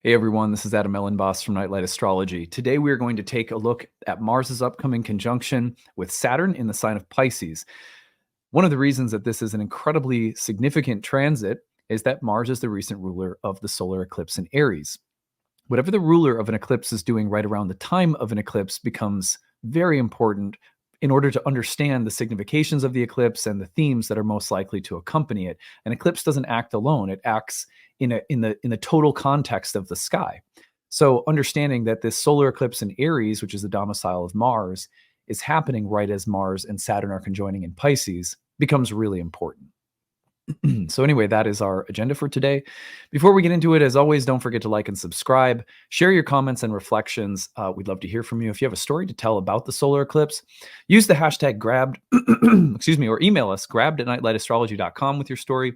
Hey everyone, this is Elenbaas from Nightlight Astrology. Today we are going to take a look at Mars's upcoming conjunction with Saturn in the sign of Pisces. One of the reasons that this is an incredibly significant transit is that Mars is the recent ruler of the solar eclipse in Aries. Whatever the ruler of an eclipse is doing right around the time of an eclipse becomes very important in order to understand the significations of the eclipse and the themes that are most likely to accompany it. An eclipse doesn't act alone; it acts in the total context of the sky. So, understanding that this solar eclipse in Aries, which is the domicile of Mars, is happening right as Mars and Saturn are conjoining in Pisces, becomes really important. So anyway, that is our agenda for today. Before we get into it, as always, don't forget to like and subscribe. Share your comments and reflections. We'd love to hear from you. If you have a story to tell about the solar eclipse, use the hashtag grabbed, or email us, grabbed@nightlightastrology.com with your story.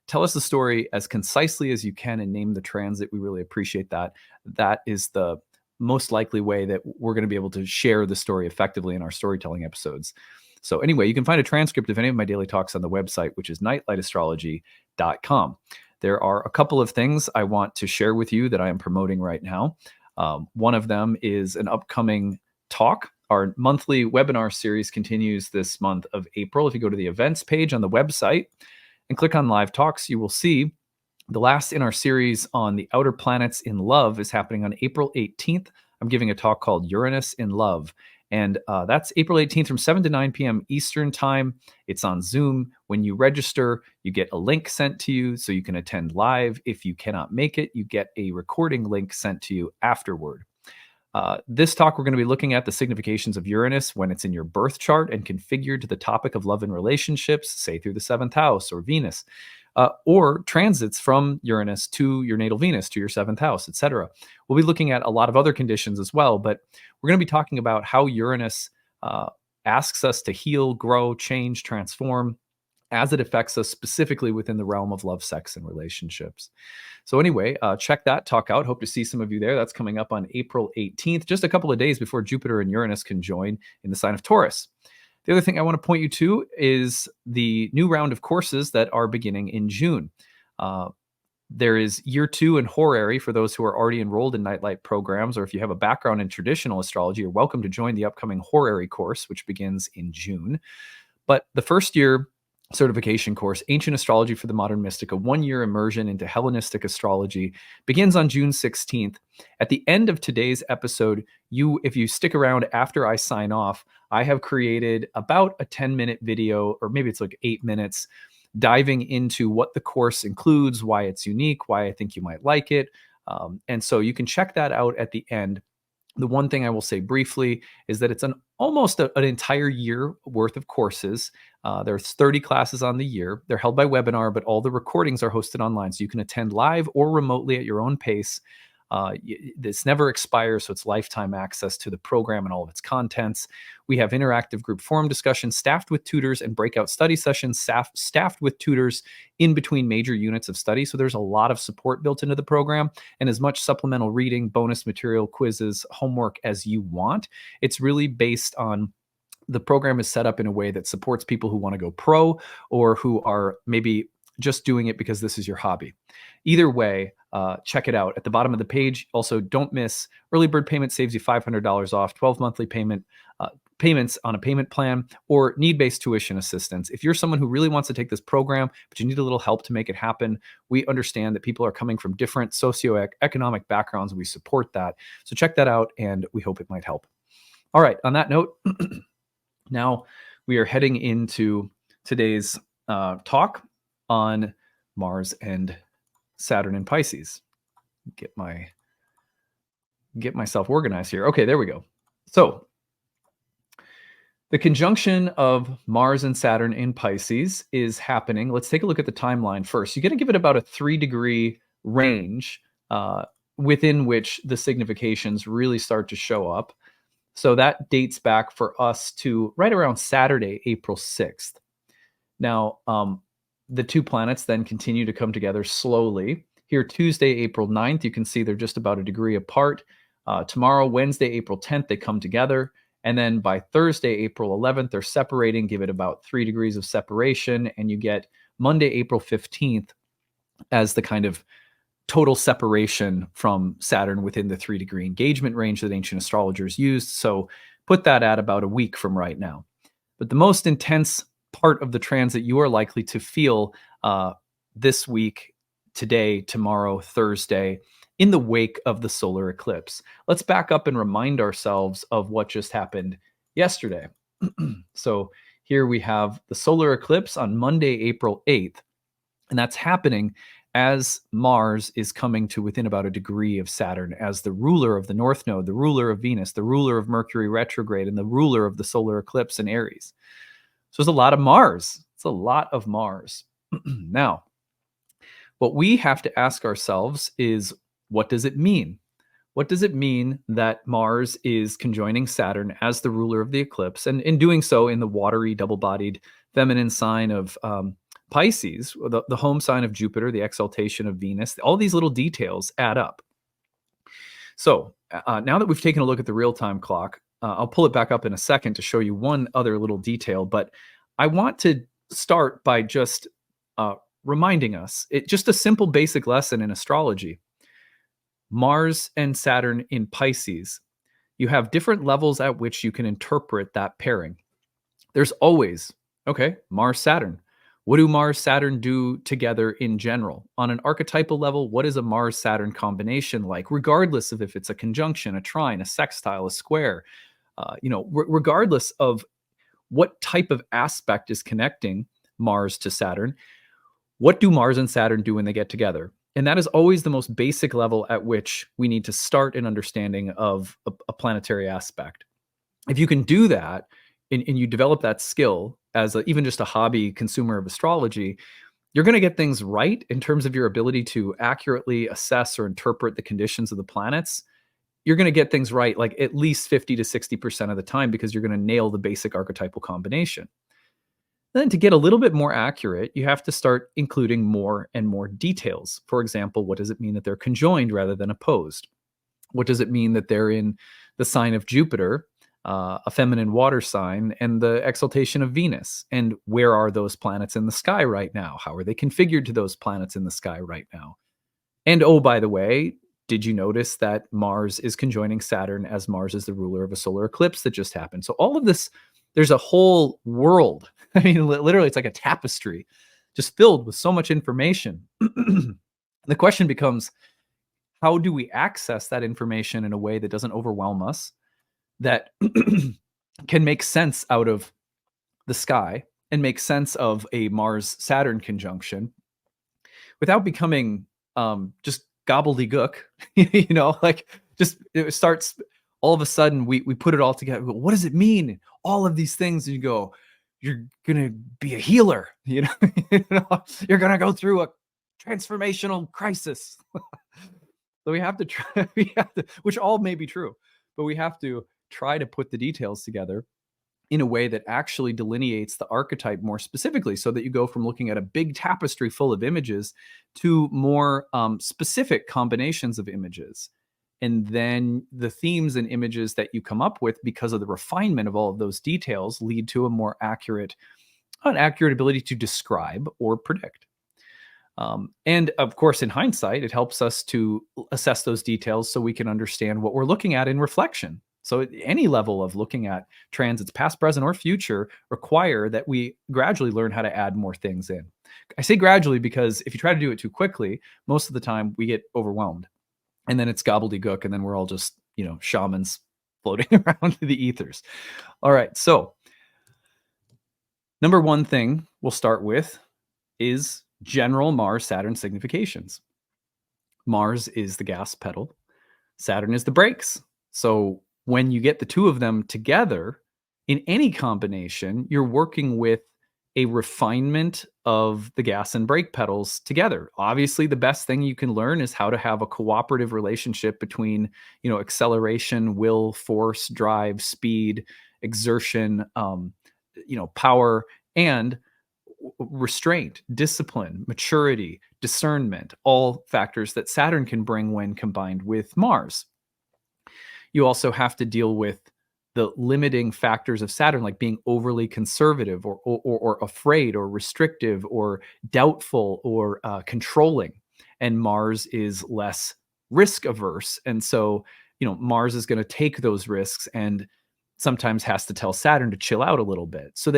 Tell us the story as concisely as you can and name the transit. We really appreciate that. That is the most likely way that we're going to be able to share the story effectively in our storytelling episodes. So anyway, you can find a transcript of any of my daily talks on the website, which is nightlightastrology.com. There are a couple of things I want to share with you that I am promoting right now. One of them is an upcoming talk. Our monthly webinar series continues this month of April. If you go to the events page on the website and click on live talks, you will see the last in our series on the outer planets in love is happening on April 18th. I'm giving a talk called Uranus in Love. And that's April 18th from 7 to 9 p.m. Eastern time. It's on Zoom. When you register, you get a link sent to you so you can attend live. If you cannot make it, you get a recording link sent to you afterward. This talk, we're going to be looking at the significations of Uranus when it's in your birth chart and configured to the topic of love and relationships, say through the 7th house or Venus. Or transits from Uranus to your natal Venus, to your 7th house, etc. We'll be looking at a lot of other conditions as well, but we're going to be talking about how Uranus asks us to heal, grow, change, transform as it affects us specifically within the realm of love, sex, and relationships. So anyway, check that talk out. Hope to see some of you there. That's coming up on April 18th, just a couple of days before Jupiter and Uranus conjoin in the sign of Taurus. The other thing I want to point you to is the new round of courses that are beginning in June. There is year 2 in horary for those who are already enrolled in Nightlight programs, or if you have a background in traditional astrology, you're welcome to join the upcoming horary course, which begins in June. But the first year certification course, Ancient Astrology for the Modern Mystic, a 1-year immersion into Hellenistic astrology, begins on June 16th. At the end of today's episode, if you stick around after I sign off, I have created about a 10-minute video, or maybe it's like 8 minutes, diving into what the course includes, why it's unique, why I think you might like it. And so you can check that out at the end. The one thing I will say briefly is that it's almost an entire year worth of courses. There's 30 classes on the year. They're held by webinar, but all the recordings are hosted online, so you can attend live or remotely at your own pace. This never expires, so it's lifetime access to the program and all of its contents. We have interactive group forum discussions staffed with tutors and breakout study sessions staffed with tutors in between major units of study. So there's a lot of support built into the program and as much supplemental reading, bonus material, quizzes, homework as you want. It's really based on the program is set up in a way that supports people who want to go pro or who are maybe just doing it because this is your hobby. Either way, check it out at the bottom of the page. Also, don't miss early bird payment saves you $500 off, 12 monthly payments on a payment plan, or need-based tuition assistance. If you're someone who really wants to take this program, but you need a little help to make it happen, we understand that people are coming from different socioeconomic backgrounds, and we support that. So check that out, and we hope it might help. All right, on that note, now we are heading into today's talk on Mars and Saturn in Pisces. Get myself organized here. Okay, there we go. So the conjunction of Mars and Saturn in Pisces is happening. Let's take a look at the timeline first. You're going to give it about a 3-degree range within which the significations really start to show up. So that dates back for us to right around Saturday, April 6th. Now, the two planets then continue to come together slowly. Here, Tuesday, April 9th, you can see they're just about a degree apart. Tomorrow, Wednesday, April 10th, they come together. And then by Thursday, April 11th, they're separating, give it about 3 degrees of separation. And you get Monday, April 15th as the kind of total separation from Saturn within the 3-degree engagement range that ancient astrologers used. So put that at about a week from right now. But the most intense part of the transit you are likely to feel this week, today, tomorrow, Thursday, in the wake of the solar eclipse. Let's back up and remind ourselves of what just happened yesterday. So here we have the solar eclipse on Monday, April 8th, and that's happening as Mars is coming to within about a degree of Saturn as the ruler of the North Node, the ruler of Venus, the ruler of Mercury retrograde, and the ruler of the solar eclipse in Aries. So there's a lot of Mars. It's a lot of Mars. Now, what we have to ask ourselves is, what does it mean? What does it mean that Mars is conjoining Saturn as the ruler of the eclipse, and in doing so in the watery, double-bodied feminine sign of Pisces, the home sign of Jupiter, the exaltation of Venus? All these little details add up. So now that we've taken a look at the real-time clock, I'll pull it back up in a second to show you one other little detail, but I want to start by just reminding us, just a simple basic lesson in astrology. Mars and Saturn in Pisces, you have different levels at which you can interpret that pairing. There's always, okay, Mars-Saturn. What do Mars-Saturn do together in general? On an archetypal level, what is a Mars-Saturn combination like, regardless of if it's a conjunction, a trine, a sextile, a square, regardless of what type of aspect is connecting Mars to Saturn, what do Mars and Saturn do when they get together? And that is always the most basic level at which we need to start an understanding of a planetary aspect. If you can do that, and you develop that skill as even just a hobby consumer of astrology, you're going to get things right in terms of your ability to accurately assess or interpret the conditions of the planets. You're going to get things right like at least 50 to 60% of the time, because you're going to nail the basic archetypal combination. Then to get a little bit more accurate, you have to start including more and more details. For example, what does it mean that they're conjoined rather than opposed? What does it mean that they're in the sign of Jupiter, a feminine water sign, and the exaltation of Venus? And where are those planets in the sky right now? How are they configured to those planets in the sky right now? And oh, by the way, did you notice that Mars is conjoining Saturn as Mars is the ruler of a solar eclipse that just happened? So all of this, there's a whole world. I mean, literally, it's like a tapestry just filled with so much information. The question becomes, how do we access that information in a way that doesn't overwhelm us, that can make sense out of the sky and make sense of a Mars-Saturn conjunction without becoming just gobbledygook, like just it starts all of a sudden we put it all together. What does it mean? All of these things, and you go, you're gonna be a healer, you're gonna go through a transformational crisis. So we have to try, which all may be true, but we have to try to put the details together in a way that actually delineates the archetype more specifically, so that you go from looking at a big tapestry full of images to more specific combinations of images. And then the themes and images that you come up with, because of the refinement of all of those details, lead to a more accurate ability to describe or predict. And of course, in hindsight, it helps us to assess those details so we can understand what we're looking at in reflection. So any level of looking at transits, past, present, or future, require that we gradually learn how to add more things in. I say gradually because if you try to do it too quickly, most of the time we get overwhelmed. And then it's gobbledygook, and then we're all just, shamans floating around the ethers. All right, so number one thing we'll start with is general Mars-Saturn significations. Mars is the gas pedal. Saturn is the brakes. So when you get the two of them together in any combination, you're working with a refinement of the gas and brake pedals together. Obviously, the best thing you can learn is how to have a cooperative relationship between, acceleration, will, force, drive, speed, exertion, power, and restraint, discipline, maturity, discernment, all factors that Saturn can bring when combined with Mars. You also have to deal with the limiting factors of Saturn, like being overly conservative or afraid or restrictive or doubtful or controlling. and Mars is less risk averse. And so, Mars is going to take those risks and sometimes has to tell Saturn to chill out a little bit. So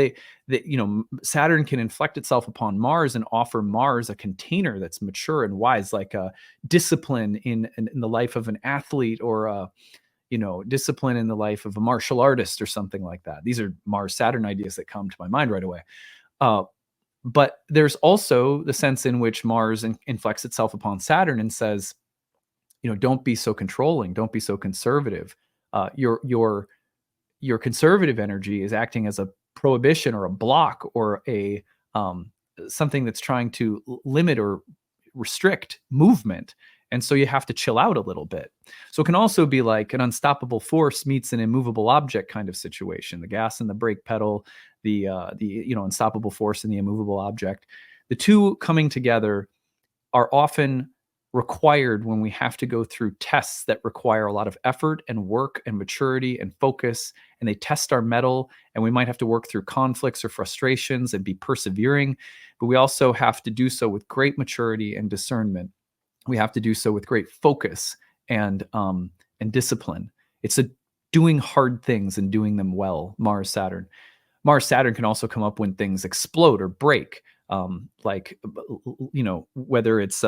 Saturn can inflect itself upon Mars and offer Mars a container that's mature and wise, like a discipline in the life of an athlete, or discipline in the life of a martial artist or something like that. These are Mars Saturn ideas that come to my mind right away. But there's also the sense in which Mars inflects itself upon Saturn and says, don't be so controlling, don't be so conservative. Your conservative energy is acting as a prohibition or a block or a something that's trying to limit or restrict movement. And so you have to chill out a little bit. So it can also be like an unstoppable force meets an immovable object kind of situation. The gas and the brake pedal, the unstoppable force and the immovable object. The two coming together are often required when we have to go through tests that require a lot of effort and work and maturity and focus, and they test our mettle, and we might have to work through conflicts or frustrations and be persevering, but we also have to do so with great maturity and discernment. We have to do so with great focus and discipline. It's doing hard things and doing them well. Mars-Saturn can also come up when things explode or break, whether it's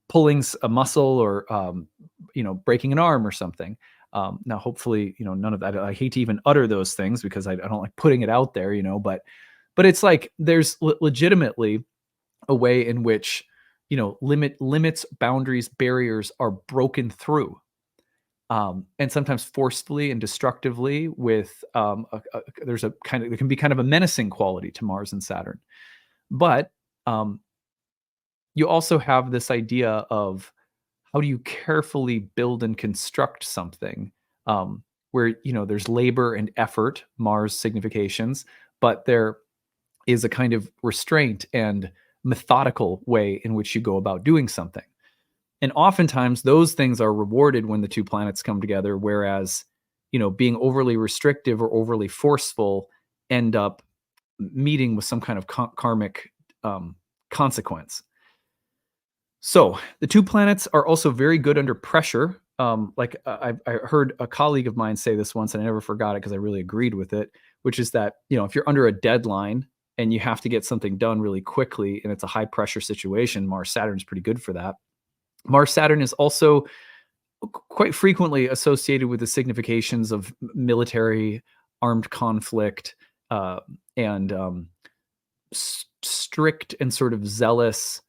pulling a muscle or breaking an arm or something. Now, hopefully, none of that. I hate to even utter those things because I don't like putting it out there, but it's like there's legitimately a way in which limits, boundaries, barriers are broken through, and sometimes forcefully and destructively. With there can be kind of a menacing quality to Mars and Saturn, but you also have this idea of how do you carefully build and construct something, where there's labor and effort, Mars significations, but there is a kind of restraint and methodical way in which you go about doing something. And oftentimes those things are rewarded when the two planets come together, whereas being overly restrictive or overly forceful end up meeting with some kind of karmic consequence. So the two planets are also very good under pressure. I heard a colleague of mine say this once, and I never forgot it because I really agreed with it, which is that, if you're under a deadline and you have to get something done really quickly and it's a high pressure situation, Mars-Saturn is pretty good for that. Mars-Saturn is also quite frequently associated with the significations of military, armed conflict, and strict and sort of zealous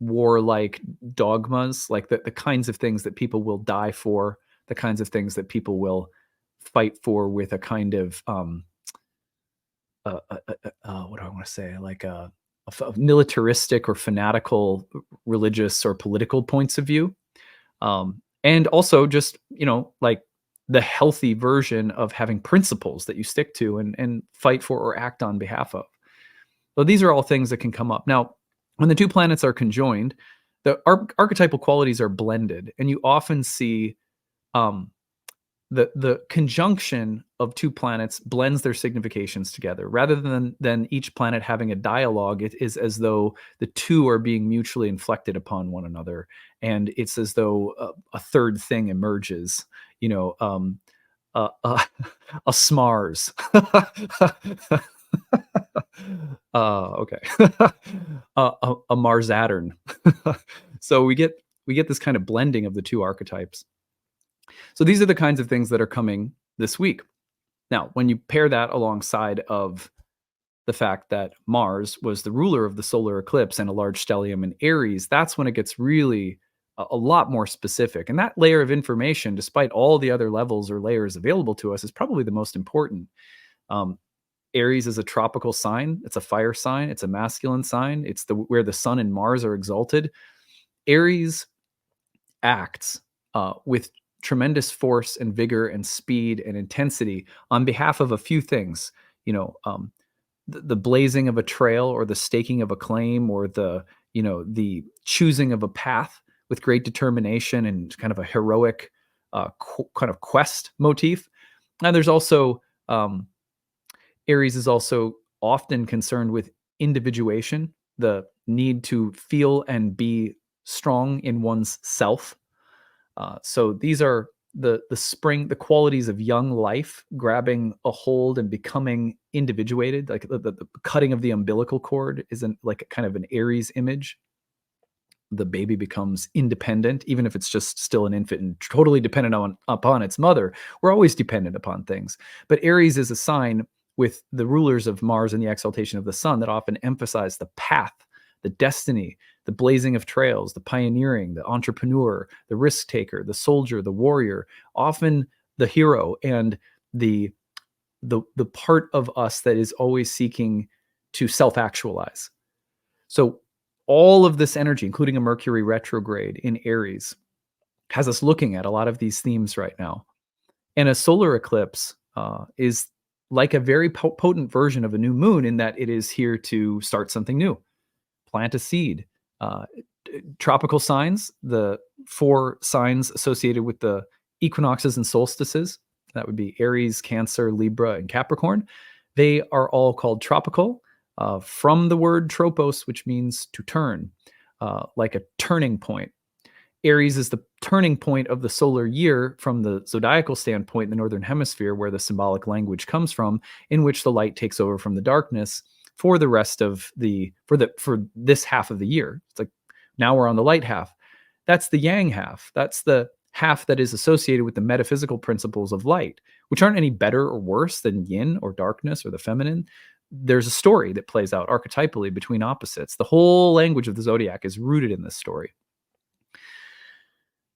warlike dogmas, like the kinds of things that people will die for, the kinds of things that people will fight for with a kind of what do I want to say, like a militaristic or fanatical religious or political points of view, and also just like the healthy version of having principles that you stick to and fight for or act on behalf of. So these are all things that can come up. Now, when the two planets are conjoined, the archetypal qualities are blended, and you often see the conjunction of two planets blends their significations together. Rather than each planet having a dialogue, it is as though the two are being mutually inflected upon one another, and it's as though a third thing emerges. A smars. Okay. A Mars-Saturn. So we get this kind of blending of the two archetypes. So these are the kinds of things that are coming this week. Now, when you pair that alongside of the fact that Mars was the ruler of the solar eclipse and a large stellium in Aries, that's when it gets really a lot more specific. And that layer of information, despite all the other levels or layers available to us, is probably the most important. Aries is a tropical sign. It's a fire sign. It's a masculine sign. It's where the sun and Mars are exalted. Aries acts with tremendous force and vigor and speed and intensity on behalf of a few things. The blazing of a trail, or the staking of a claim, or the choosing of a path with great determination and kind of a heroic kind of quest motif. And there's also Aries is also often concerned with individuation, the need to feel and be strong in one's self. So these are the spring, the qualities of young life grabbing a hold and becoming individuated. Like the cutting of the umbilical cord isn't like a kind of an Aries image. The baby becomes independent, even if it's just still an infant and totally dependent upon its mother. We're always dependent upon things. But Aries is a sign with the rulers of Mars and the exaltation of the sun that often emphasize the path, the destiny, the blazing of trails, the pioneering, the entrepreneur, the risk taker, the soldier, the warrior, often the hero, and the part of us that is always seeking to self-actualize. So all of this energy, including a Mercury retrograde in Aries, has us looking at a lot of these themes right now. And a solar eclipse is like a very potent version of a new moon in that it is here to start something new, plant a seed. Tropical signs, the 4 signs associated with the equinoxes and solstices, that would be Aries, Cancer, Libra, and Capricorn. They are all called tropical, from the word tropos, which means to turn, like a turning point. Aries is the turning point of the solar year from the zodiacal standpoint in the northern hemisphere, where the symbolic language comes from, in which the light takes over from the darkness for the rest of for this half of the year. It's like now we're on the light half. That's the yang half. That's the half that is associated with the metaphysical principles of light, which aren't any better or worse than yin or darkness or the feminine. There's a story that plays out archetypally between opposites. The whole language of the zodiac is rooted in this story.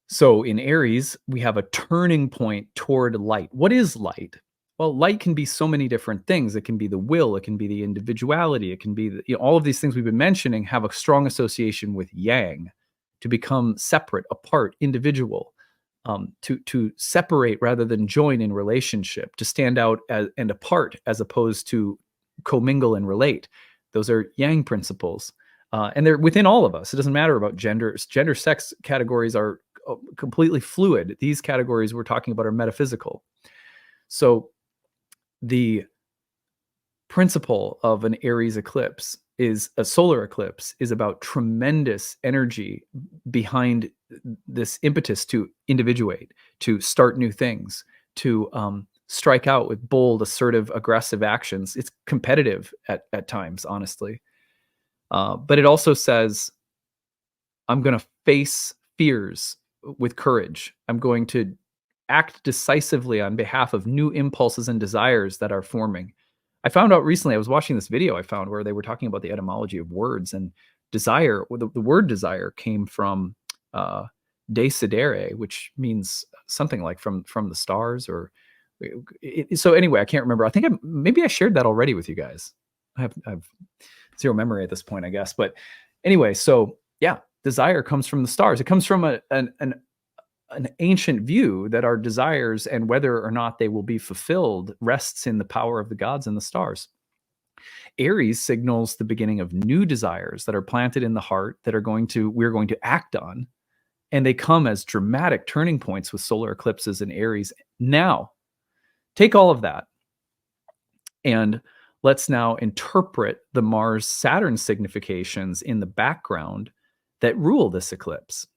So in Aries, we have a turning point toward light. What is light? Well, light can be so many different things. It can be the will, it can be the individuality, it can be all of these things we've been mentioning have a strong association with yang, to become separate, apart, individual, to separate rather than join in relationship, to stand out and apart as opposed to commingle and relate. Those are yang principles. And they're within all of us. It doesn't matter about gender. Gender, sex categories are completely fluid. These categories we're talking about are metaphysical. So the principle of an Aries eclipse is a solar eclipse is about tremendous energy behind this impetus to individuate, to start new things, to strike out with bold, assertive, aggressive actions. It's competitive at times, honestly. But it also says, I'm going to face fears with courage. I'm going to act decisively on behalf of new impulses and desires that are forming. I found out recently, I was watching this video I found where they were talking about the etymology of words, and desire, the word desire came from desidere, which means something like from the stars, or so anyway, I can't remember. I think maybe I shared that already with you guys. I have zero memory at this point, I guess. But anyway, so yeah, desire comes from the stars. It comes from an ancient view that our desires and whether or not they will be fulfilled rests in the power of the gods and the stars. Aries signals the beginning of new desires that are planted in the heart that we're going to act on. And they come as dramatic turning points with solar eclipses in Aries. Now, take all of that and let's now interpret the Mars-Saturn significations in the background that rule this eclipse.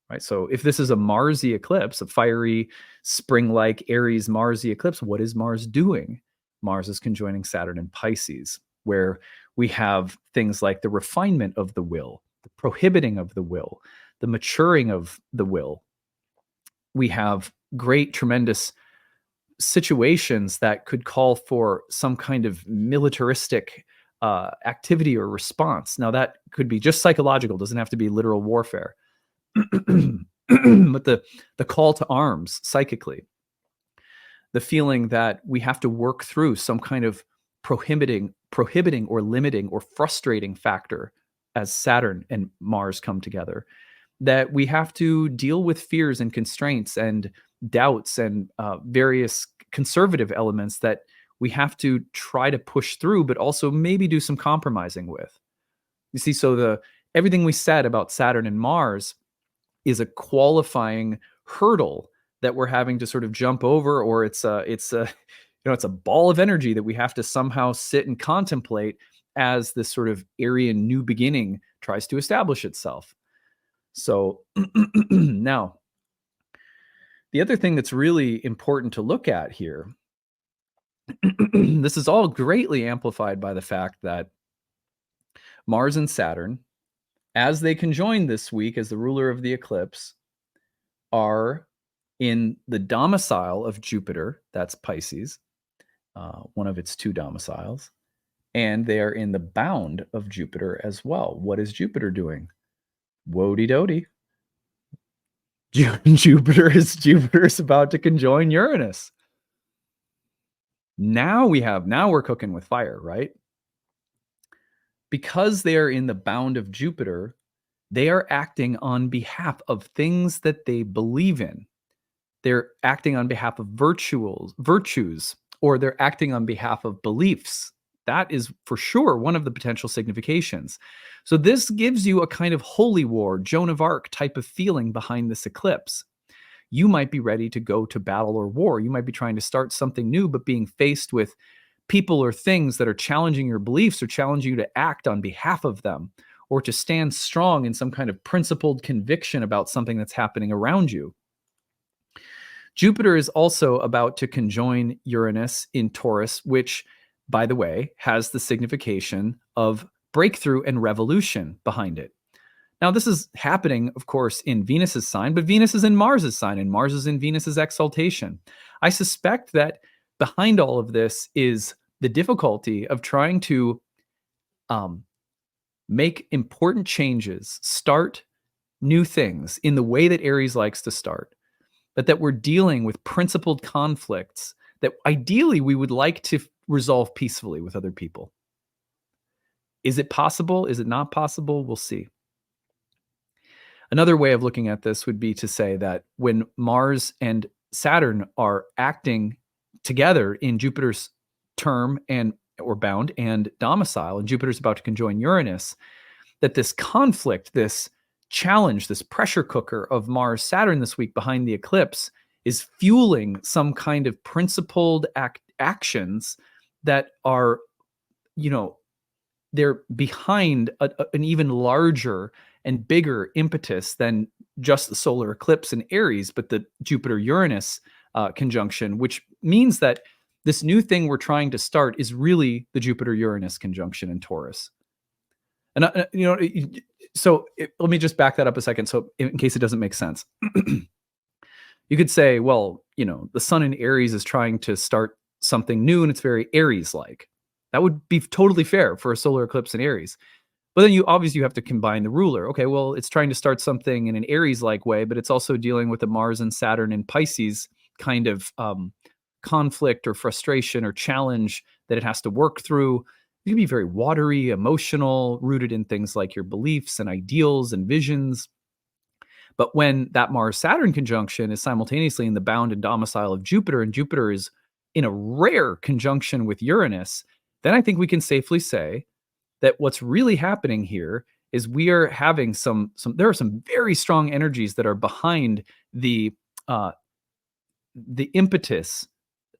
Right. So if this is a Marsy eclipse, a fiery, spring-like Aries Marsy eclipse, what is Mars doing? Mars is conjoining Saturn in Pisces, where we have things like the refinement of the will, the prohibiting of the will, the maturing of the will. We have great, tremendous situations that could call for some kind of militaristic activity or response. Now, that could be just psychological, doesn't have to be literal warfare. But the call to arms psychically, the feeling that we have to work through some kind of prohibiting or limiting or frustrating factor as Saturn and Mars come together, that we have to deal with fears and constraints and doubts and various conservative elements that we have to try to push through, but also maybe do some compromising with. You see, so everything we said about Saturn and Mars is a qualifying hurdle that we're having to sort of jump over, or it's a ball of energy that we have to somehow sit and contemplate as this sort of Aryan new beginning tries to establish itself. So now, the other thing that's really important to look at here, this is all greatly amplified by the fact that Mars and Saturn, as they conjoin this week as the ruler of the eclipse, are in the domicile of Jupiter, that's Pisces, one of its two domiciles, and they are in the bound of Jupiter as well. What is Jupiter doing? Wody-dody. Jupiter is about to conjoin Uranus. Now we're cooking with fire, right? Because they are in the bound of Jupiter, they are acting on behalf of things that they believe in. They're acting on behalf of virtues, or they're acting on behalf of beliefs. That is for sure one of the potential significations. So this gives you a kind of holy war, Joan of Arc type of feeling behind this eclipse. You might be ready to go to battle or war. You might be trying to start something new, but being faced with people or things that are challenging your beliefs or challenging you to act on behalf of them, or to stand strong in some kind of principled conviction about something that's happening around you. Jupiter is also about to conjoin Uranus in Taurus, which, by the way, has the signification of breakthrough and revolution behind it. Now, this is happening, of course, in Venus's sign, but Venus is in Mars's sign, and Mars is in Venus's exaltation. I suspect that behind all of this is the difficulty of trying to make important changes, start new things in the way that Aries likes to start, but that we're dealing with principled conflicts that ideally we would like to resolve peacefully with other people. Is it possible? Is it not possible? We'll see. Another way of looking at this would be to say that when Mars and Saturn are acting together in Jupiter's term or bound and domicile, and Jupiter's about to conjoin Uranus, that this conflict, this challenge, this pressure cooker of Mars-Saturn this week behind the eclipse is fueling some kind of principled actions that are, they're behind an even larger and bigger impetus than just the solar eclipse in Aries, but the Jupiter-Uranus conjunction, which means that this new thing we're trying to start is really the Jupiter-Uranus conjunction in Taurus. And, let me just back that up a second. So in case it doesn't make sense, you could say, well, the sun in Aries is trying to start something new and it's very Aries-like. That would be totally fair for a solar eclipse in Aries. But then you have to combine the ruler. Okay, well, it's trying to start something in an Aries-like way, but it's also dealing with the Mars and Saturn and Pisces kind of conflict or frustration or challenge that it has to work through. You can be very watery, emotional, rooted in things like your beliefs and ideals and visions. But when that Mars-Saturn conjunction is simultaneously in the bound and domicile of Jupiter, and Jupiter is in a rare conjunction with Uranus, then I think we can safely say that what's really happening here is we are having there are some very strong energies that are behind the impetus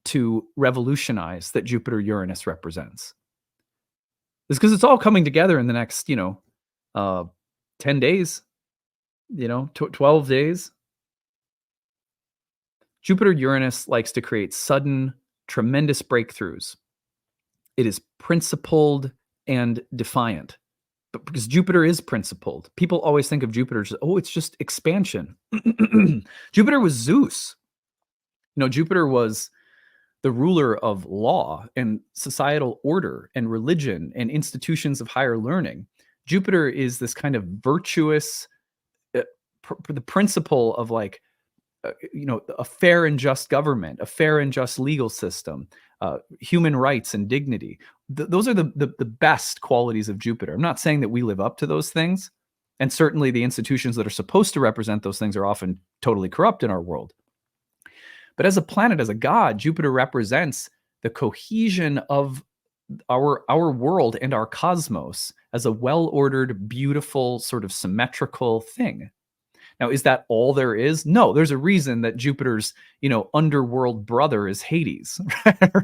to revolutionize that Jupiter-Uranus represents. It's because it's all coming together in the next, 10 days, 12 days. Jupiter-Uranus likes to create sudden, tremendous breakthroughs. It is principled and defiant. But because Jupiter is principled, people always think of Jupiter as, it's just expansion. Jupiter was Zeus. Jupiter was the ruler of law and societal order and religion and institutions of higher learning. Jupiter is this kind of virtuous, the principle of a fair and just government, a fair and just legal system, human rights and dignity. Those are the best qualities of Jupiter. I'm not saying that we live up to those things. And certainly the institutions that are supposed to represent those things are often totally corrupt in our world. But as a planet, as a god, Jupiter represents the cohesion of our world and our cosmos as a well-ordered, beautiful, sort of symmetrical thing. Now, is that all there is? No, there's a reason that Jupiter's, underworld brother is Hades,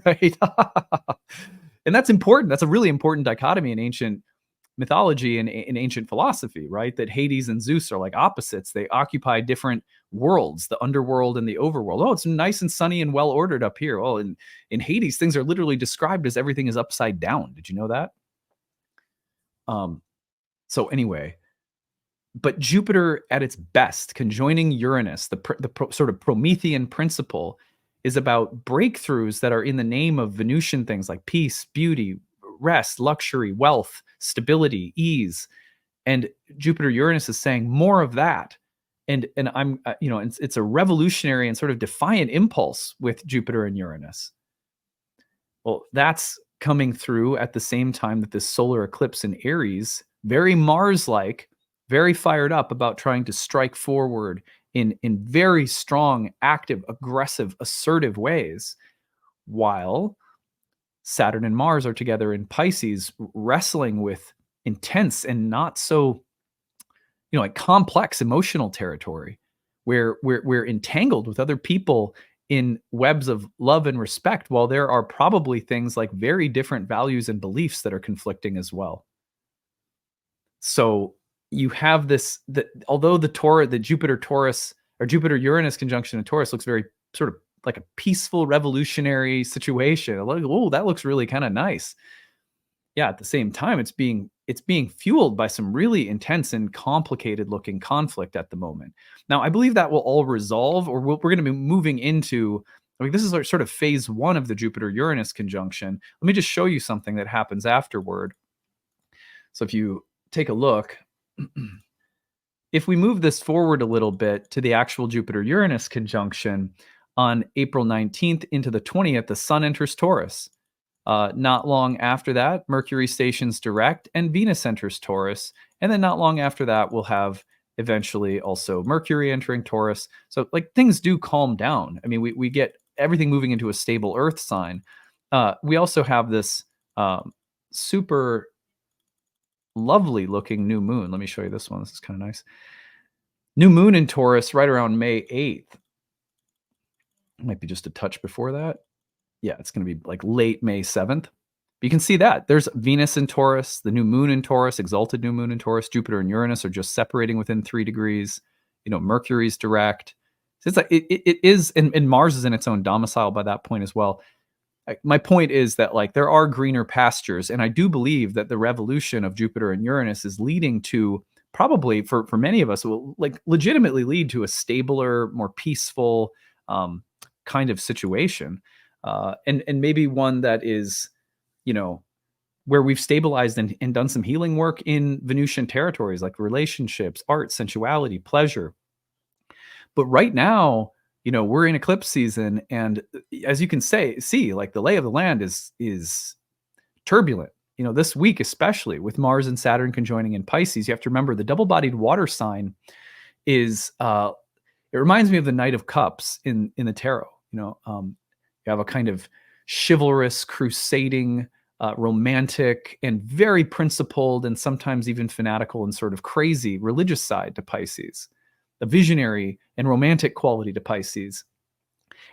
right? And that's important. That's a really important dichotomy in ancient mythology and in ancient philosophy, right? That Hades and Zeus are like opposites. They occupy different worlds, the underworld and the overworld. Oh, it's nice and sunny and well ordered up here. Oh, in Hades, things are literally described as everything is upside down. Did you know that? Um, so anyway, but Jupiter at its best, conjoining Uranus, sort of Promethean principle, is about breakthroughs that are in the name of Venusian things like peace, beauty, rest, luxury, wealth, stability, ease. And Jupiter Uranus is saying more of that. And I'm it's a revolutionary and sort of defiant impulse with Jupiter and Uranus. Well, that's coming through at the same time that this solar eclipse in Aries, very Mars-like, very fired up about trying to strike forward in very strong, active, aggressive, assertive ways, while Saturn and Mars are together in Pisces, wrestling with intense and not so, like complex emotional territory, where we're entangled with other people in webs of love and respect, while there are probably things like very different values and beliefs that are conflicting as well. So you have this, that although the Jupiter Taurus or Jupiter Uranus conjunction in Taurus looks very sort of like a peaceful revolutionary situation, like, oh, that looks really kind of nice. Yeah, at the same time, it's being fueled by some really intense and complicated looking conflict at the moment. Now, I believe that will all resolve, or we're going to be moving into. I mean, this is sort of phase one of the Jupiter Uranus conjunction. Let me just show you something that happens afterward. So if you take a look, if we move this forward a little bit to the actual Jupiter Uranus conjunction on April 19th into the 20th, the Sun enters Taurus. Not long after that, Mercury stations direct and Venus enters Taurus. And then not long after that, we'll have eventually also Mercury entering Taurus. So like things do calm down. I mean, we get everything moving into a stable Earth sign. We also have this super lovely looking new moon. Let me show you this one. This is kind of nice. New moon in Taurus right around May 8th. It might be just a touch before that. Yeah, it's going to be like late May 7th. But you can see that there's Venus in Taurus, the new moon in Taurus, exalted new moon in Taurus. Jupiter and Uranus are just separating within 3 degrees. Mercury's direct. So it's like it is, and Mars is in its own domicile by that point as well. My point is that like there are greener pastures, and I do believe that the revolution of Jupiter and Uranus is leading to, probably for many of us, will like legitimately lead to a stabler, more peaceful kind of situation. And maybe one that is, where we've stabilized and done some healing work in Venusian territories like relationships, art, sensuality, pleasure. But right now, we're in eclipse season, and as you can see, like the lay of the land is turbulent. This week especially with Mars and Saturn conjoining in Pisces, you have to remember the double-bodied water sign is. It reminds me of the Knight of Cups in the tarot. You have a kind of chivalrous, crusading, romantic, and very principled, and sometimes even fanatical and sort of crazy religious side to Pisces, a visionary and romantic quality to Pisces.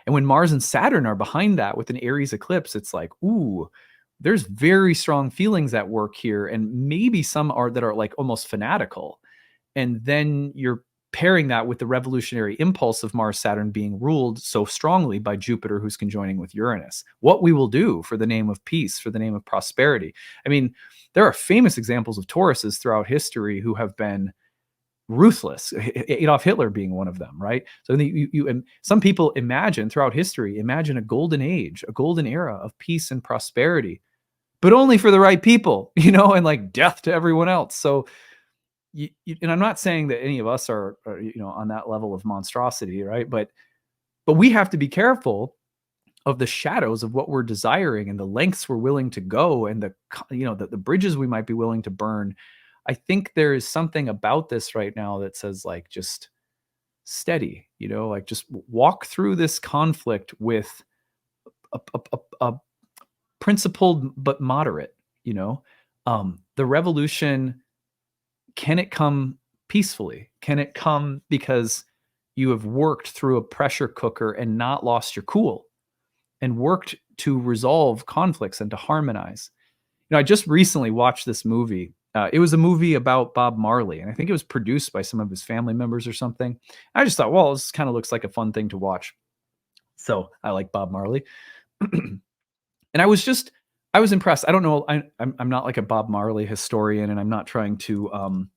And when Mars and Saturn are behind that with an Aries eclipse, it's like, ooh, there's very strong feelings at work here, and maybe some that are like almost fanatical. And then you're pairing that with the revolutionary impulse of Mars-Saturn being ruled so strongly by Jupiter, who's conjoining with Uranus. What we will do for the name of peace, for the name of prosperity. I mean, there are famous examples of Tauruses throughout history who have been ruthless, Adolf Hitler being one of them, right? So and some people imagine a golden age, a golden era of peace and prosperity, but only for the right people, and like death to everyone else. So and I'm not saying that any of us are on that level of monstrosity, right? But we have to be careful of the shadows of what we're desiring and the lengths we're willing to go, and the bridges we might be willing to burn. I think there is something about this right now that says like just steady, like just walk through this conflict with a principled but moderate. The revolution. Can it come peacefully? Can it come because you have worked through a pressure cooker and not lost your cool and worked to resolve conflicts and to harmonize? I just recently watched this movie. It was a movie about Bob Marley, and I think it was produced by some of his family members or something. I just thought, well, this kind of looks like a fun thing to watch. So I like Bob Marley. And I was impressed. I don't know. I'm not like a Bob Marley historian, and I'm not trying to,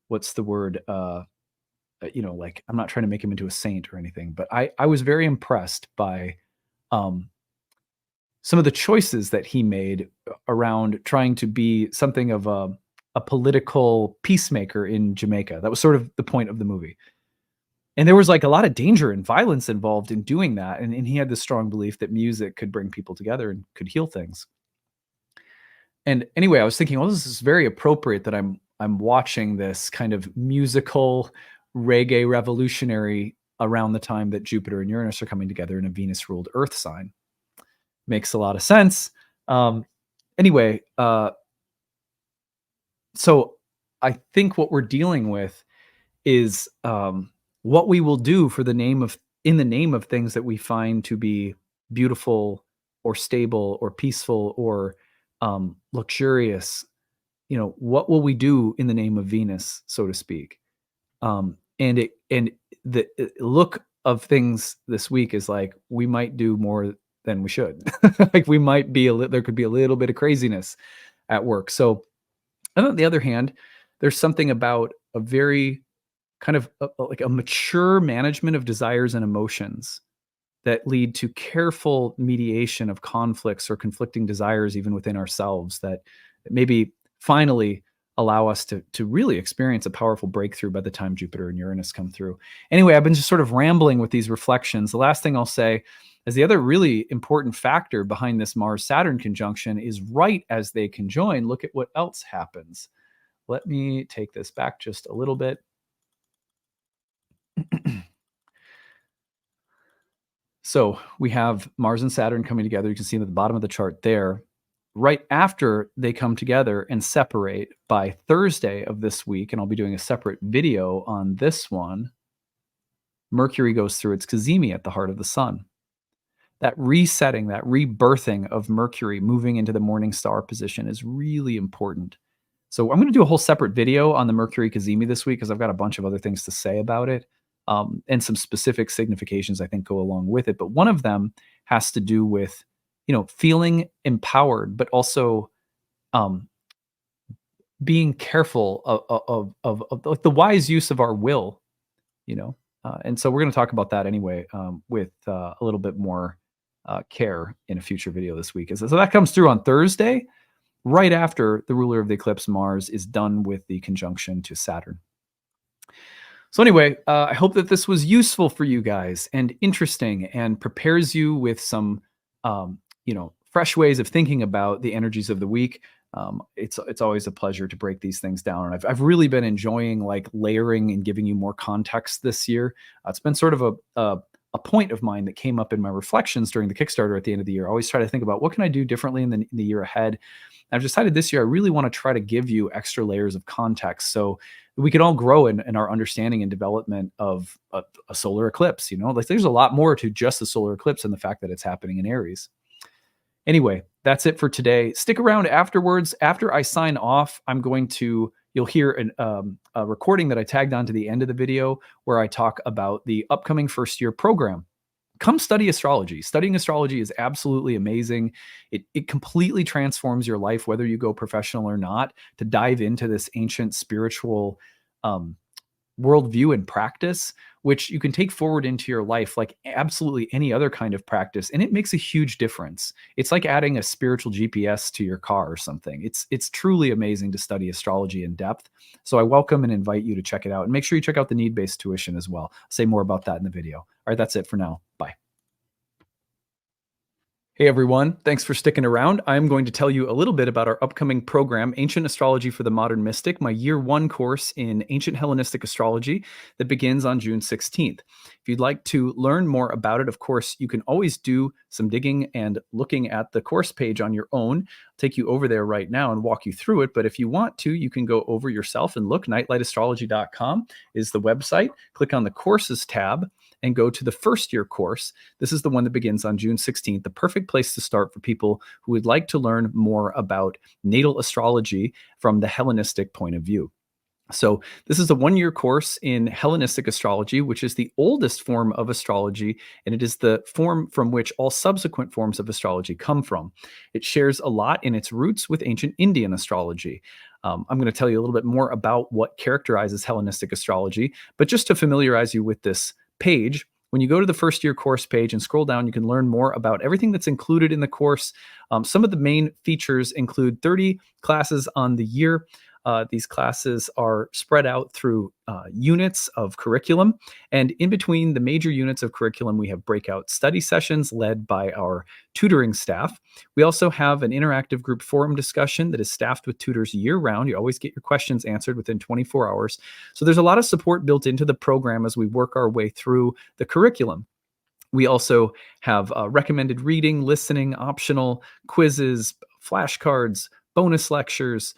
what's the word? Like I'm not trying to make him into a saint or anything, but I was very impressed by, um, some of the choices that he made around trying to be something of a political peacemaker in Jamaica. That was sort of the point of the movie. And there was like a lot of danger and violence involved in doing that. And he had this strong belief that music could bring people together and could heal things. And anyway, I was thinking, well, this is very appropriate that I'm watching this kind of musical reggae revolutionary around the time that Jupiter and Uranus are coming together in a Venus ruled Earth sign. Makes a lot of sense. Anyway, so I think what we're dealing with is what we will do for the name of in the name of things that we find to be beautiful or stable or peaceful or luxurious. What will we do in the name of Venus, so to speak? And the look of things this week is like we might do more than we should. Like we might be there could be a little bit of craziness at work. So, and on the other hand, there's something about a very kind of like a mature management of desires and emotions that lead to careful mediation of conflicts or conflicting desires even within ourselves that maybe finally allow us to really experience a powerful breakthrough by the time Jupiter and Uranus come through. Anyway, I've been just sort of rambling with these reflections. The last thing I'll say is the other really important factor behind this Mars-Saturn conjunction is right as they conjoin, look at what else happens. Let me take this back just a little bit. So we have Mars and Saturn coming together. You can see them at the bottom of the chart there. Right after they come together and separate by Thursday of this week, and I'll be doing a separate video on this one, Mercury goes through its cazimi at the heart of the sun. That resetting, that rebirthing of Mercury moving into the morning star position is really important. So I'm going to do a whole separate video on the Mercury cazimi this week because I've got a bunch of other things to say about it. And some specific significations I think go along with it. But one of them has to do with, feeling empowered, but also being careful of like the wise use of our will, and so we're going to talk about that anyway with a little bit more care in a future video this week. So that comes through on Thursday, right after the ruler of the eclipse, Mars, is done with the conjunction to Saturn. So anyway, I hope that this was useful for you guys and interesting and prepares you with some, fresh ways of thinking about the energies of the week. It's always a pleasure to break these things down. And I've really been enjoying like layering and giving you more context this year. It's been sort of a point of mine that came up in my reflections during the Kickstarter at the end of the year. I always try to think about what can I do differently in the year ahead. I've decided this year I really want to try to give you extra layers of context so we can all grow in our understanding and development of a solar eclipse. Like there's a lot more to just the solar eclipse and the fact that it's happening in Aries. Anyway, that's it for today. Stick around afterwards. After I sign off, you'll hear a recording that I tagged onto the end of the video where I talk about the upcoming first year program. Come study astrology. Studying astrology is absolutely amazing. It completely transforms your life, whether you go professional or not, to dive into this ancient spiritual worldview and practice, which you can take forward into your life like absolutely any other kind of practice. And it makes a huge difference. It's like adding a spiritual GPS to your car or something. It's truly amazing to study astrology in depth. So I welcome and invite you to check it out. And make sure you check out the need-based tuition as well. I'll say more about that in the video. All right, that's it for now. Bye. Hey everyone, thanks for sticking around. I'm going to tell you a little bit about our upcoming program, Ancient Astrology for the Modern Mystic, my year one course in ancient Hellenistic astrology that begins on June 16th. If you'd like to learn more about it, of course, you can always do some digging and looking at the course page on your own. I'll take you over there right now and walk you through it. But if you want to, you can go over yourself and look. Nightlightastrology.com is the website. Click on the courses tab. and go to the first year course. This is the one that begins on June 16th, the perfect place to start for people who would like to learn more about natal astrology from the Hellenistic point of view. So, this is a 1 year course in Hellenistic astrology, which is the oldest form of astrology, and it is the form from which all subsequent forms of astrology come from. It shares a lot in its roots with ancient Indian astrology. I'm going to tell you a little bit more about what characterizes Hellenistic astrology, but just to familiarize you with this page, when you go to the first year course page and scroll down, you can learn more about everything that's included in the course. Some of the main features include 30 classes on the year. These classes are spread out through units of curriculum. And in between the major units of curriculum, we have breakout study sessions led by our tutoring staff. We also have an interactive group forum discussion that is staffed with tutors year round. You always get your questions answered within 24 hours. So there's a lot of support built into the program as we work our way through the curriculum. We also have recommended reading, listening, optional quizzes, flashcards, bonus lectures,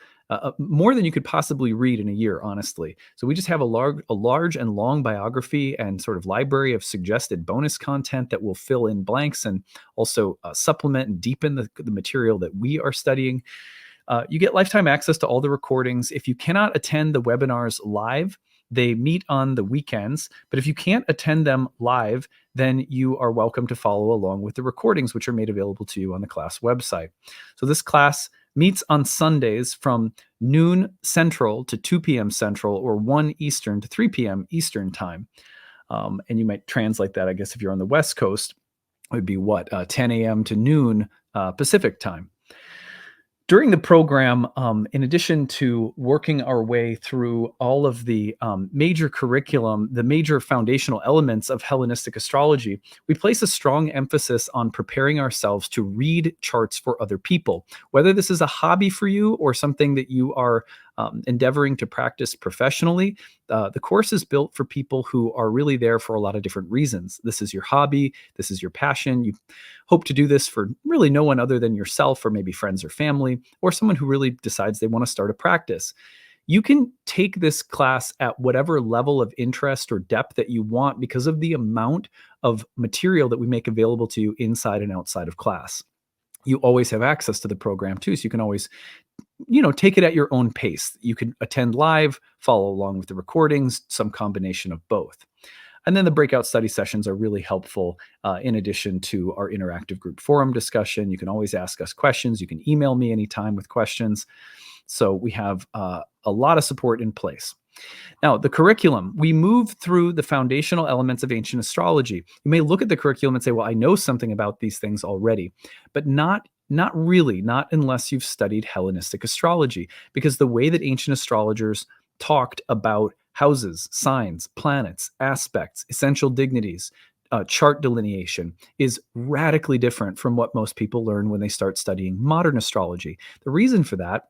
more than you could possibly read in a year, honestly. So we just have a large and long biography and sort of library of suggested bonus content that will fill in blanks and also supplement and deepen the material that we are studying. You get lifetime access to all the recordings. If you cannot attend the webinars live, they meet on the weekends, but if you can't attend them live, then you are welcome to follow along with the recordings, which are made available to you on the class website. So this class meets on Sundays from noon Central to 2 p.m. Central, or 1 Eastern to 3 p.m. Eastern time. And you might translate that, I guess, if you're on the West Coast, it would be 10 a.m. to noon Pacific time. During the program, in addition to working our way through all of the major curriculum, the major foundational elements of Hellenistic astrology, we place a strong emphasis on preparing ourselves to read charts for other people. Whether this is a hobby for you or something that you are endeavoring to practice professionally, the course is built for people who are really there for a lot of different reasons. This is your hobby. This is your passion. You hope to do this for really no one other than yourself, or maybe friends or family, or someone who really decides they want to start a practice. You can take this class at whatever level of interest or depth that you want because of the amount of material that we make available to you inside and outside of class. You always have access to the program too, so you can always take it at your own pace. You can attend live, follow along with the recordings, some combination of both. And then the breakout study sessions are really helpful in addition to our interactive group forum discussion. You can always ask us questions. You can email me anytime with questions. So we have a lot of support in place. Now, the curriculum, we move through the foundational elements of ancient astrology. You may look at the curriculum and say, well, I know something about these things already, but not really, not unless you've studied Hellenistic astrology, because the way that ancient astrologers talked about houses, signs, planets, aspects, essential dignities, chart delineation is radically different from what most people learn when they start studying modern astrology. The reason for that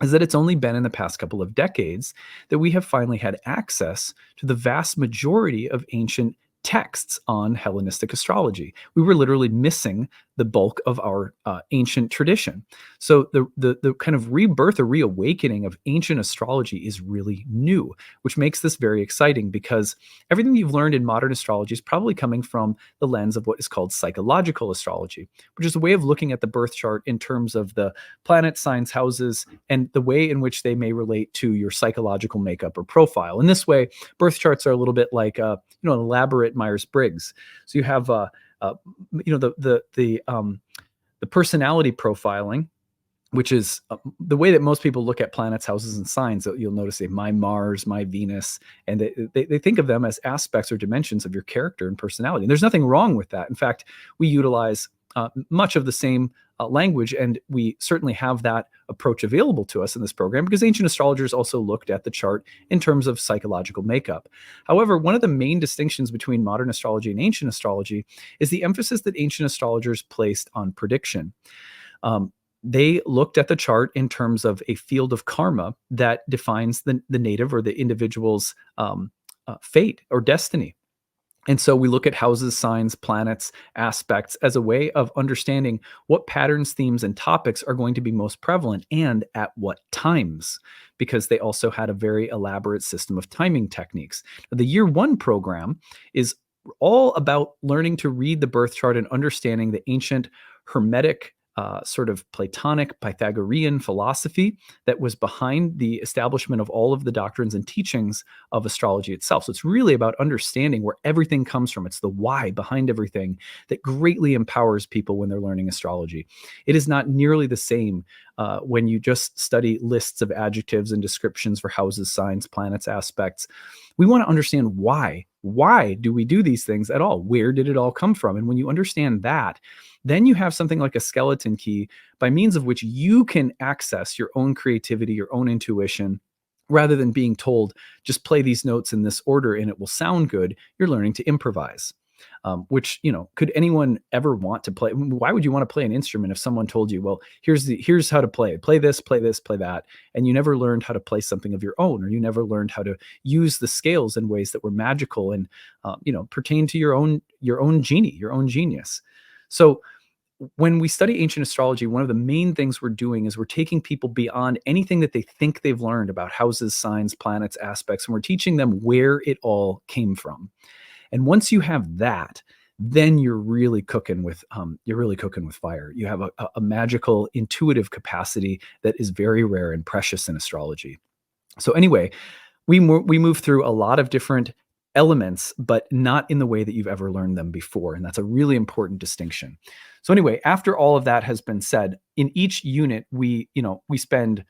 is that it's only been in the past couple of decades that we have finally had access to the vast majority of ancient texts on Hellenistic astrology. We were literally missing the bulk of our ancient tradition. So the kind of rebirth or reawakening of ancient astrology is really new, which makes this very exciting because everything you've learned in modern astrology is probably coming from the lens of what is called psychological astrology, which is a way of looking at the birth chart in terms of the planets, signs, houses, and the way in which they may relate to your psychological makeup or profile. In this way, birth charts are a little bit like an elaborate Myers-Briggs. So you have the personality profiling, which is the way that most people look at planets, houses, and signs. So you'll notice my Mars, my Venus, and they think of them as aspects or dimensions of your character and personality. And there's nothing wrong with that. In fact, we utilize much of the same language, and we certainly have that approach available to us in this program because ancient astrologers also looked at the chart in terms of psychological makeup. However, one of the main distinctions between modern astrology and ancient astrology is the emphasis that ancient astrologers placed on prediction. They looked at the chart in terms of a field of karma that defines the native or the individual's fate or destiny. And so we look at houses, signs, planets, aspects as a way of understanding what patterns, themes, and topics are going to be most prevalent and at what times, because they also had a very elaborate system of timing techniques. The year one program is all about learning to read the birth chart and understanding the ancient Hermetic, sort of Platonic Pythagorean philosophy that was behind the establishment of all of the doctrines and teachings of astrology itself. So it's really about understanding where everything comes from. It's the why behind everything that greatly empowers people when they're learning astrology. It is not nearly the same when you just study lists of adjectives and descriptions for houses, signs, planets, aspects. We want to understand why. Why do we do these things at all? Where did it all come from? And when you understand that, then you have something like a skeleton key by means of which you can access your own creativity, your own intuition, rather than being told, just play these notes in this order and it will sound good. You're learning to improvise. Which, could anyone ever want to play? Why would you want to play an instrument if someone told you, well, here's how to play this, play this, play that, and you never learned how to play something of your own, or you never learned how to use the scales in ways that were magical and pertain to your own genie, your own genius. So when we study ancient astrology, one of the main things we're doing is we're taking people beyond anything that they think they've learned about houses, signs, planets, aspects, and we're teaching them where it all came from. And once you have that, then you're really cooking with fire. You have a magical, intuitive capacity that is very rare and precious in astrology. So anyway, we move through a lot of different elements, but not in the way that you've ever learned them before, and that's a really important distinction. So anyway, after all of that has been said, in each unit we spend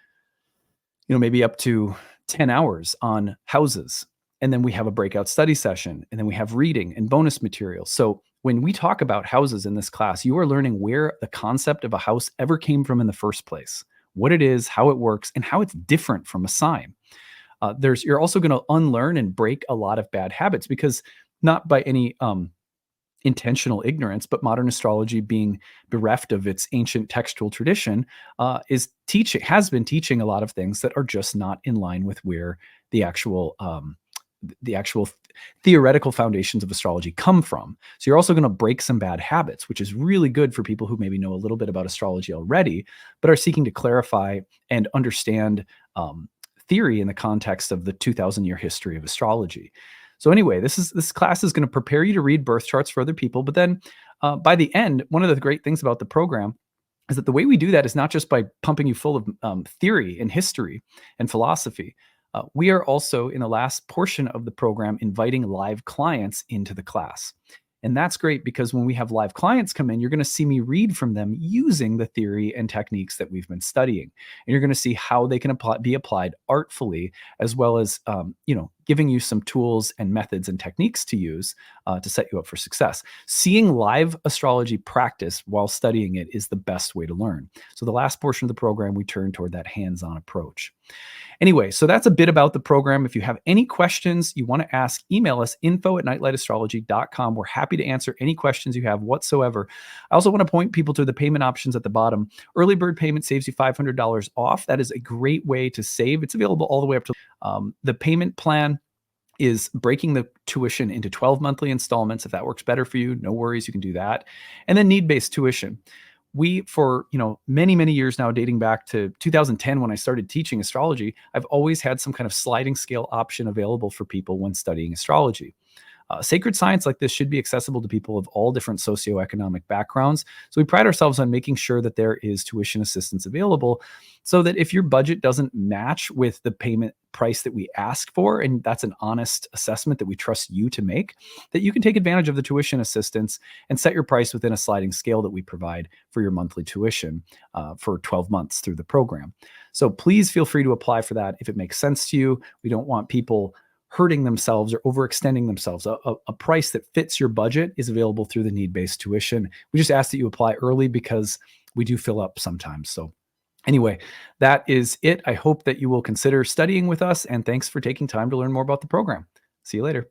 maybe up to 10 hours on houses. And then we have a breakout study session, and then we have reading and bonus material. So when we talk about houses in this class, you are learning where the concept of a house ever came from in the first place, what it is, how it works, and how it's different from a sign. You're also going to unlearn and break a lot of bad habits, because not by any intentional ignorance, but modern astrology, being bereft of its ancient textual tradition, has been teaching a lot of things that are just not in line with where the actual theoretical foundations of astrology come from. So you're also going to break some bad habits, which is really good for people who maybe know a little bit about astrology already, but are seeking to clarify and understand theory in the context of the 2,000-year history of astrology. So anyway, this class is going to prepare you to read birth charts for other people. But then by the end, one of the great things about the program is that the way we do that is not just by pumping you full of theory and history and philosophy. We are also, in the last portion of the program, inviting live clients into the class. And that's great, because when we have live clients come in, you're going to see me read from them using the theory and techniques that we've been studying. And you're going to see how they can be applied artfully, as well as, giving you some tools and methods and techniques to use to set you up for success. Seeing live astrology practice while studying it is the best way to learn. So the last portion of the program, we turn toward that hands-on approach. Anyway, so that's a bit about the program. If you have any questions you want to ask, email us, info@nightlightastrology.com. We're happy to answer any questions you have whatsoever. I also want to point people to the payment options at the bottom. Early bird payment saves you $500 off. That is a great way to save. It's available all the way up to the payment plan is breaking the tuition into 12 monthly installments. If that works better for you, no worries, you can do that. And then need-based tuition. We, for many, many years now, dating back to 2010 when I started teaching astrology, I've always had some kind of sliding scale option available for people when studying astrology. Sacred science like this should be accessible to people of all different socioeconomic backgrounds. So we pride ourselves on making sure that there is tuition assistance available, so that if your budget doesn't match with the payment price that we ask for, and that's an honest assessment that we trust you to make, that you can take advantage of the tuition assistance and set your price within a sliding scale that we provide for your monthly tuition for 12 months through the program. So please feel free to apply for that if it makes sense to you. We don't want people hurting themselves or overextending themselves. A price that fits your budget is available through the need-based tuition. We just ask that you apply early, because we do fill up sometimes. So anyway, that is it. I hope that you will consider studying with us, and thanks for taking time to learn more about the program. See you later.